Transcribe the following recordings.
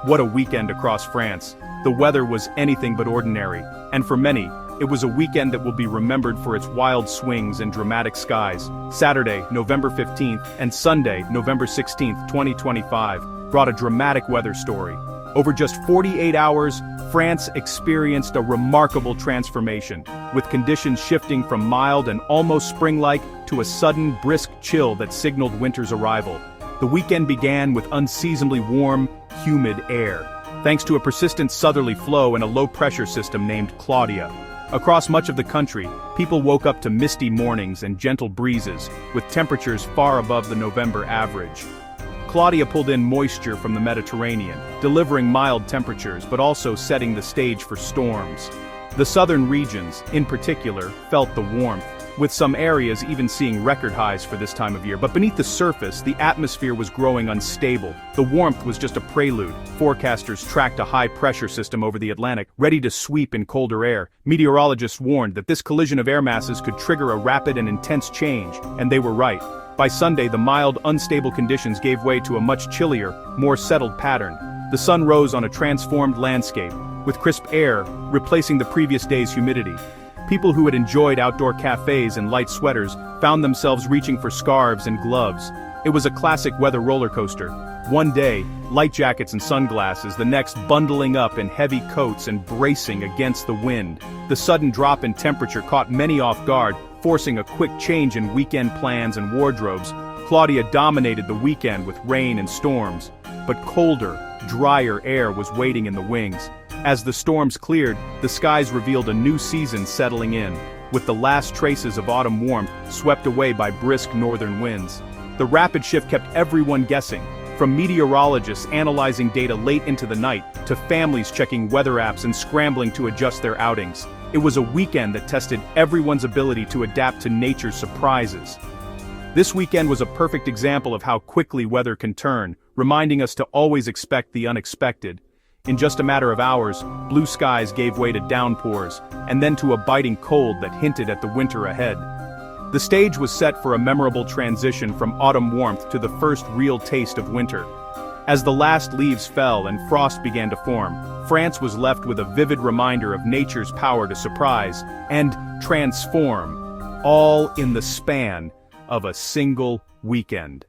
What a weekend across France. The weather was anything but ordinary, and for many, it was a weekend that will be remembered for its wild swings and dramatic skies. Saturday, November 15th, and Sunday, November 16th, 2025, brought a dramatic weather story. Over just 48 hours, France experienced a remarkable transformation, with conditions shifting from mild and almost spring-like to a sudden, brisk chill that signaled winter's arrival. The weekend began with unseasonably warm, humid air, thanks to a persistent southerly flow and a low-pressure system named Claudia. Across much of the country, people woke up to misty mornings and gentle breezes, with temperatures far above the November average. Claudia pulled in moisture from the Mediterranean, delivering mild temperatures but also setting the stage for storms. The southern regions, in particular, felt the warmth, with some areas even seeing record highs for this time of year. But beneath the surface, the atmosphere was growing unstable. The warmth was just a prelude. Forecasters tracked a high-pressure system over the Atlantic, ready to sweep in colder air. Meteorologists warned that this collision of air masses could trigger a rapid and intense change, and they were right. By Sunday, the mild, unstable conditions gave way to a much chillier, more settled pattern. The sun rose on a transformed landscape, with crisp air replacing the previous day's humidity. People who had enjoyed outdoor cafes and light sweaters found themselves reaching for scarves and gloves. It was a classic weather roller coaster. One day, light jackets and sunglasses, the next bundling up in heavy coats and bracing against the wind. The sudden drop in temperature caught many off guard, forcing a quick change in weekend plans and wardrobes. Claudia dominated the weekend with rain and storms, but colder, drier air was waiting in the wings. As the storms cleared, the skies revealed a new season settling in, with the last traces of autumn warmth swept away by brisk northern winds. The rapid shift kept everyone guessing, from meteorologists analyzing data late into the night, to families checking weather apps and scrambling to adjust their outings. It was a weekend that tested everyone's ability to adapt to nature's surprises. This weekend was a perfect example of how quickly weather can turn, reminding us to always expect the unexpected. In just a matter of hours, blue skies gave way to downpours, and then to a biting cold that hinted at the winter ahead. The stage was set for a memorable transition from autumn warmth to the first real taste of winter. As the last leaves fell and frost began to form, France was left with a vivid reminder of nature's power to surprise and transform, all in the span of a single weekend.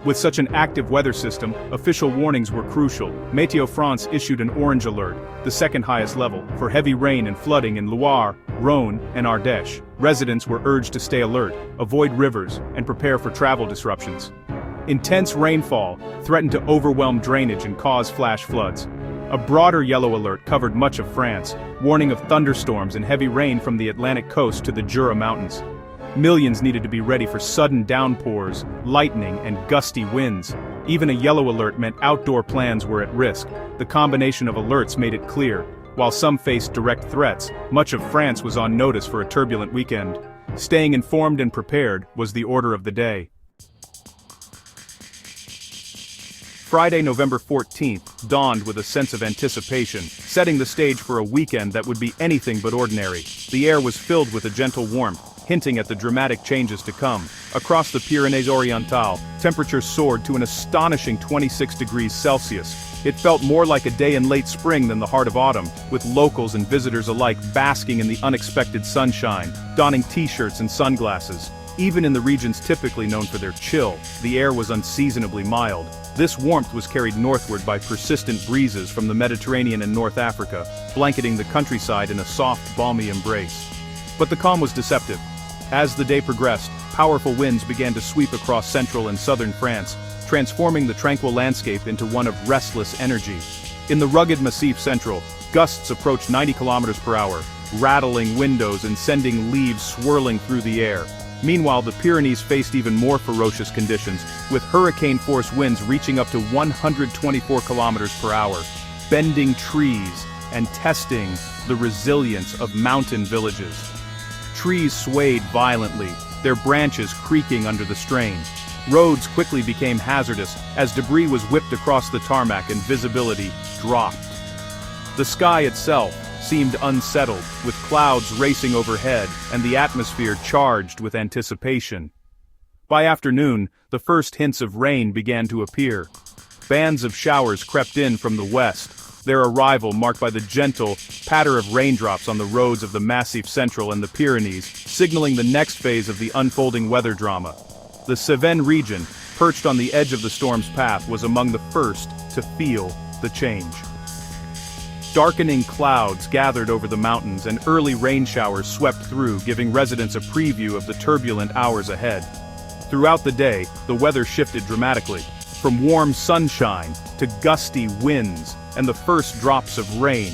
With such an active weather system, official warnings were crucial. Météo France issued an orange alert, the second highest level, for heavy rain and flooding in Loire, Rhône, and Ardèche. Residents were urged to stay alert, avoid rivers, and prepare for travel disruptions. Intense rainfall threatened to overwhelm drainage and cause flash floods. A broader yellow alert covered much of France, warning of thunderstorms and heavy rain from the Atlantic coast to the Jura Mountains. Millions needed to be ready for sudden downpours, lightning, and gusty winds. Even a yellow alert meant outdoor plans were at risk. The combination of alerts made it clear. While some faced direct threats, much of France was on notice for a turbulent weekend. Staying informed and prepared was the order of the day. Friday, November 14th, dawned with a sense of anticipation, setting the stage for a weekend that would be anything but ordinary. The air was filled with a gentle warmth, hinting at the dramatic changes to come. Across the Pyrénées-Orientales, temperatures soared to an astonishing 26 degrees Celsius. It felt more like a day in late spring than the heart of autumn, with locals and visitors alike basking in the unexpected sunshine, donning t-shirts and sunglasses. Even in the regions typically known for their chill, the air was unseasonably mild. This warmth was carried northward by persistent breezes from the Mediterranean and North Africa, blanketing the countryside in a soft, balmy embrace. But the calm was deceptive. As the day progressed, powerful winds began to sweep across central and southern France, transforming the tranquil landscape into one of restless energy. In the rugged Massif Central, gusts approached 90 kilometers per hour, rattling windows and sending leaves swirling through the air. Meanwhile, the Pyrenees faced even more ferocious conditions, with hurricane-force winds reaching up to 124 kilometers per hour, bending trees and testing the resilience of mountain villages. Trees swayed violently, their branches creaking under the strain. Roads quickly became hazardous as debris was whipped across the tarmac and visibility dropped. The sky itself seemed unsettled, with clouds racing overhead and the atmosphere charged with anticipation. By afternoon, the first hints of rain began to appear. Bands of showers crept in from the west, their arrival marked by the gentle patter of raindrops on the roads of the Massif Central and the Pyrenees, signaling the next phase of the unfolding weather drama. The Cévennes region, perched on the edge of the storm's path, was among the first to feel the change. Darkening clouds gathered over the mountains and early rain showers swept through, giving residents a preview of the turbulent hours ahead. Throughout the day, the weather shifted dramatically, from warm sunshine to gusty winds and the first drops of rain.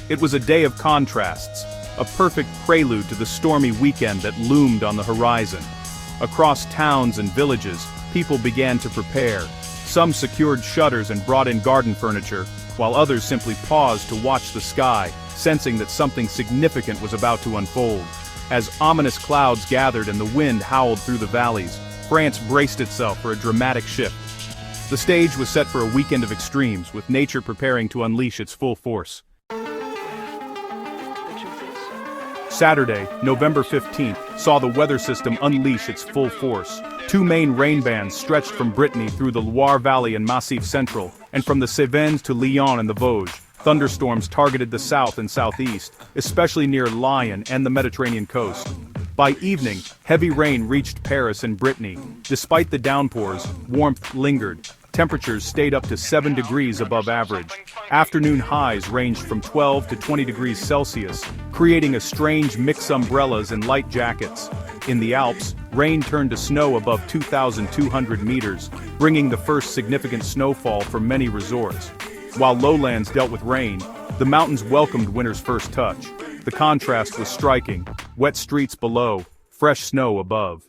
It was a day of contrasts, a perfect prelude to the stormy weekend that loomed on the horizon. Across towns and villages, people began to prepare. Some secured shutters and brought in garden furniture, while others simply paused to watch the sky, sensing that something significant was about to unfold. As ominous clouds gathered and the wind howled through the valleys, France braced itself for a dramatic shift. The stage was set for a weekend of extremes, with nature preparing to unleash its full force. Saturday, November 15th, saw the weather system unleash its full force. Two main rain bands stretched from Brittany through the Loire Valley and Massif Central, and from the Cévennes to Lyon and the Vosges. Thunderstorms targeted the south and southeast, especially near Lyon and the Mediterranean coast. By evening, heavy rain reached Paris and Brittany. Despite the downpours, warmth lingered. Temperatures stayed up to 7 degrees above average. Afternoon highs ranged from 12 to 20 degrees Celsius, creating a strange mix of umbrellas and light jackets. In the Alps, rain turned to snow above 2,200 meters, bringing the first significant snowfall for many resorts. While lowlands dealt with rain, the mountains welcomed winter's first touch. The contrast was striking: wet streets below, fresh snow above.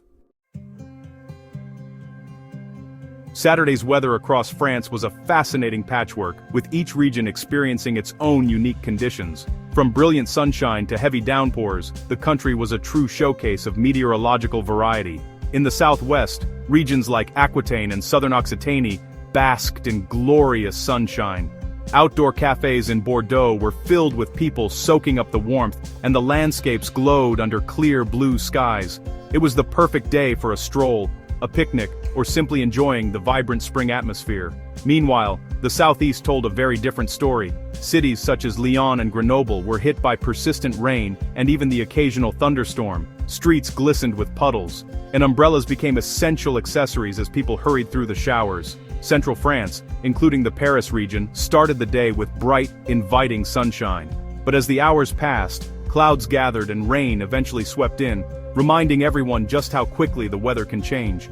Saturday's weather across France was a fascinating patchwork, with each region experiencing its own unique conditions. From brilliant sunshine to heavy downpours, the country was a true showcase of meteorological variety. In the southwest, regions like Aquitaine and southern Occitanie basked in glorious sunshine. Outdoor cafes in Bordeaux were filled with people soaking up the warmth, and the landscapes glowed under clear blue skies. It was the perfect day for a stroll, a picnic, or simply enjoying the vibrant spring atmosphere. Meanwhile, the southeast told a very different story. Cities such as Lyon and Grenoble were hit by persistent rain and even the occasional thunderstorm. Streets glistened with puddles, and umbrellas became essential accessories as people hurried through the showers. Central France, including the Paris region, started the day with bright, inviting sunshine. But as the hours passed, clouds gathered and rain eventually swept in, reminding everyone just how quickly the weather can change.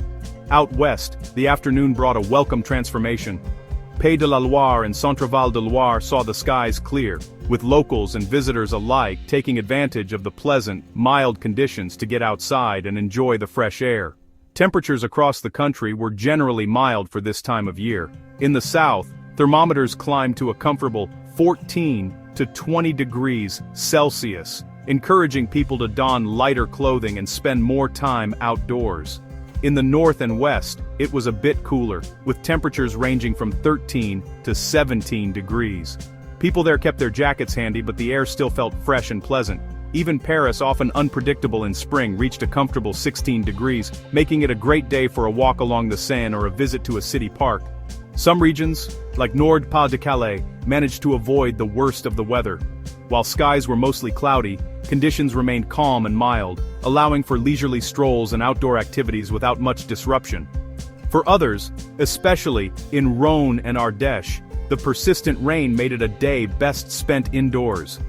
Out west, the afternoon brought a welcome transformation. Pays de la Loire and Centre-Val de Loire saw the skies clear, with locals and visitors alike taking advantage of the pleasant, mild conditions to get outside and enjoy the fresh air. Temperatures across the country were generally mild for this time of year. In the south, thermometers climbed to a comfortable 14 to 20 degrees Celsius, encouraging people to don lighter clothing and spend more time outdoors. In the north and west, it was a bit cooler, with temperatures ranging from 13 to 17 degrees. People there kept their jackets handy, but the air still felt fresh and pleasant. Even Paris, often unpredictable in spring, reached a comfortable 16 degrees, making it a great day for a walk along the Seine or a visit to a city park. Some regions, like Nord-Pas-de-Calais, managed to avoid the worst of the weather. While skies were mostly cloudy, conditions remained calm and mild, allowing for leisurely strolls and outdoor activities without much disruption. For others, especially in Rhône and Ardèche, the persistent rain made it a day best spent indoors.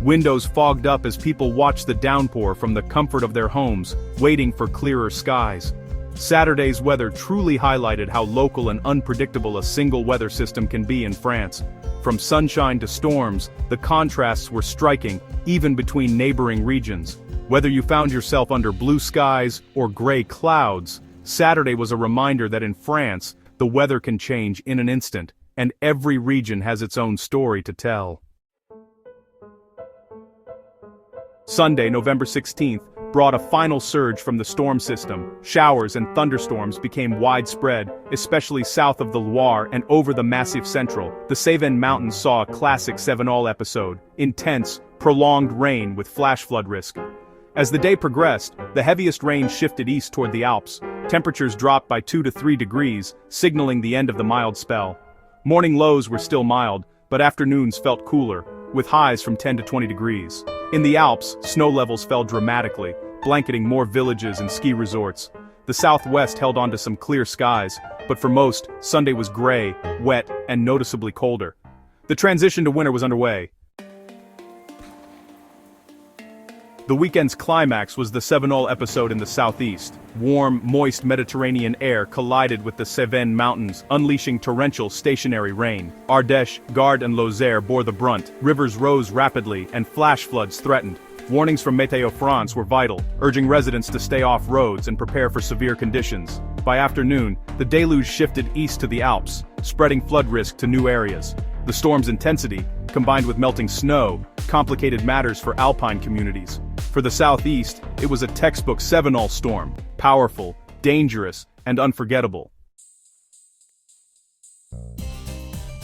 Windows fogged up as people watched the downpour from the comfort of their homes, waiting for clearer skies. Saturday's weather truly highlighted how local and unpredictable a single weather system can be in France. From sunshine to storms, the contrasts were striking, even between neighboring regions. Whether you found yourself under blue skies or gray clouds, Saturday was a reminder that in France, the weather can change in an instant, and every region has its own story to tell. Sunday, November 16th, brought a final surge from the storm system. Showers and thunderstorms became widespread, especially south of the Loire and over the Massif Central. The Cévennes Mountains saw a classic Cévenol episode: intense, prolonged rain with flash flood risk. As the day progressed, the heaviest rain shifted east toward the Alps, Temperatures dropped by 2 to 3 degrees, signaling the end of the mild spell. Morning lows were still mild, but afternoons felt cooler, with highs from 10 to 20 degrees. In the Alps, snow levels fell dramatically, blanketing more villages and ski resorts. The southwest held on to some clear skies, but for most, Sunday was gray, wet, and noticeably colder. The transition to winter was underway. The weekend's climax was the 7-0 episode in the southeast. Warm, moist Mediterranean air collided with the Cevennes mountains, unleashing torrential stationary rain. Ardèche, Gard and Lozère bore the brunt. Rivers rose rapidly, and flash floods threatened. Warnings from Météo France were vital, urging residents to stay off roads and prepare for severe conditions. By afternoon, the deluge shifted east to the Alps, spreading flood risk to new areas. The storm's intensity, combined with melting snow, complicated matters for alpine communities. For the southeast, it was a textbook 7-0 storm, powerful, dangerous, and unforgettable.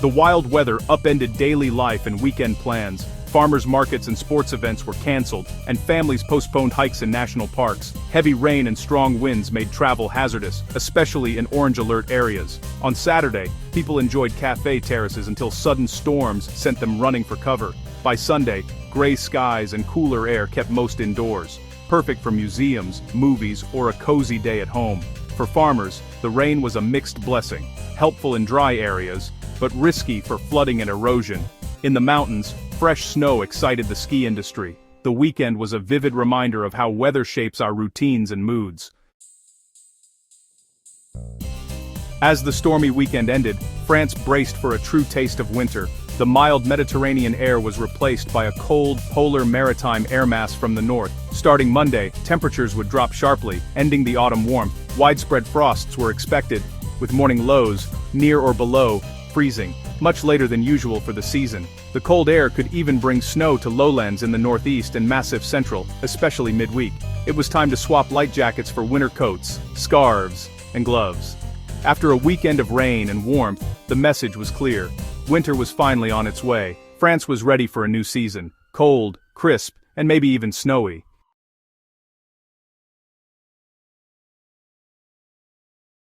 The wild weather upended daily life and weekend plans. Farmers' markets and sports events were canceled, and families postponed hikes in national parks. Heavy rain and strong winds made travel hazardous, especially in orange alert areas. On Saturday, people enjoyed cafe terraces until sudden storms sent them running for cover. By Sunday, gray skies and cooler air kept most indoors, perfect for museums, movies, or a cozy day at home. For farmers, the rain was a mixed blessing, helpful in dry areas, but risky for flooding and erosion. In the mountains, fresh snow excited the ski industry. The weekend was a vivid reminder of how weather shapes our routines and moods. As the stormy weekend ended, France braced for a true taste of winter. The mild Mediterranean air was replaced by a cold, polar maritime air mass from the north. Starting Monday, temperatures would drop sharply, ending the autumn warmth. Widespread frosts were expected, with morning lows, near or below, freezing, much later than usual for the season. The cold air could even bring snow to lowlands in the northeast and Massif Central, especially midweek. It was time to swap light jackets for winter coats, scarves, and gloves. After a weekend of rain and warmth, the message was clear. Winter was finally on its way. France was ready for a new season, cold, crisp, and maybe even snowy.